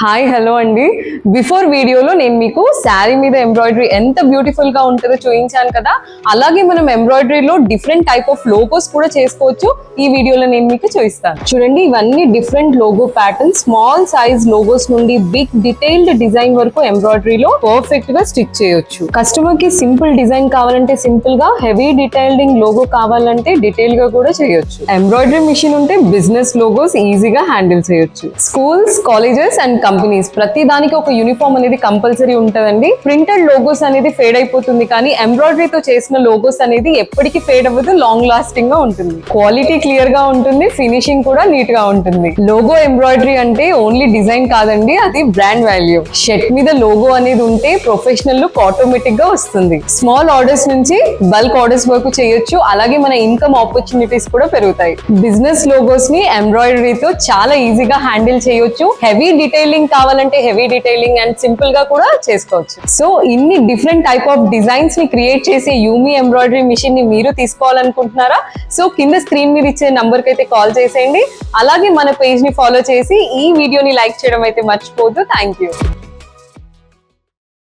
Hi hello అండి. Before వీడియోలో నేను మీకు శారీ మీద ఎంబ్రాయిడరీ ఎంత బ్యూటిఫుల్ గా ఉంటుందో చూపించాను కదా, అలాగే మనం ఎంబ్రాయిడరీలో డిఫరెంట్ టైప్ ఆఫ్ లోగోస్ కూడా చేసుకోవచ్చు. ఈ వీడియోలో నేను మీకు చూపిస్తాను. చూడండి, ఇవన్నీ different logo patterns, small size logos నుండి బిగ్ డీటెయిల్డ్ డిజైన్ వరకు ఎంబ్రాయిడరీలో పర్ఫెక్ట్ గా స్టిచ్ చేయొచ్చు. కస్టమర్ కి సింపుల్ డిజైన్ కావాలంటే సింపుల్ గా, హెవీ డీటెయిల్డింగ్ లోగో కావాలంటే డీటెయిల్ గా కూడా చేయొచ్చు. ఎంబ్రాయిడరీ మిషన్ ఉంటే బిజినెస్ లోగోస్ ఈజీగా హ్యాండిల్ చేయొచ్చు. స్కూల్స్, కాలేజెస్ అండ్ కంపెనీస్ ప్రతి దానికి ఒక యూనిఫామ్ అనేది కంపల్సరీ ఉంటదండి. ప్రింటెడ్ లోగోస్ అనేది ఫేడ్ అయిపోతుంది, కానీ ఎంబ్రాయిడరీతో చేసిన లోగోస్ అనేది ఎప్పటికీ ఫేడ్ అవ్వదు, లాంగ్ లాస్టింగ్ గా ఉంటుంది. క్వాలిటీ క్లియర్ గా ఉంటుంది, ఫినిషింగ్ కూడా నీట్ గా ఉంటుంది. లోగో ఎంబ్రాయిడరీ అంటే ఓన్లీ డిజైన్ కాదండి, అది బ్రాండ్ వాల్యూ. షర్ట్ మీద లోగో అనేది ఉంటే ప్రొఫెషనల్ లుక్ ఆటోమేటిక్ గా వస్తుంది. స్మాల్ ఆర్డర్స్ నుంచి బల్క్ ఆర్డర్స్ వరకు చేయొచ్చు, అలాగే మన ఇన్కమ్ ఆపర్చునిటీస్ కూడా పెరుగుతాయి. బిజినెస్ లోగోస్ ని ఎంబ్రాయిడరీతో చాలా ఈజీగా హ్యాండిల్ చేయొచ్చు. హెవీ డీటెయిలింగ్ కావాలంటే హెవీ డీటెయిలింగ్ అండ్ సింపుల్ గా కూడా చేసుకోవచ్చు. సో ఇన్ని డిఫరెంట్ టైప్ ఆఫ్ డిజైన్స్ ని క్రియేట్ చేసే యూమి ఎంబ్రాయిడరీ మిషన్ ని మీరు తీసుకోవాలనుకుంటున్నారా? సో కింద స్క్రీన్ మీద ఇచ్చే నంబర్ కి అయితే కాల్ చేసేయండి. అలాగే మన పేజ్ ని ఫాలో చేసి ఈ వీడియోని లైక్ చేయడం అయితే మర్చిపోవద్దు. Thank you.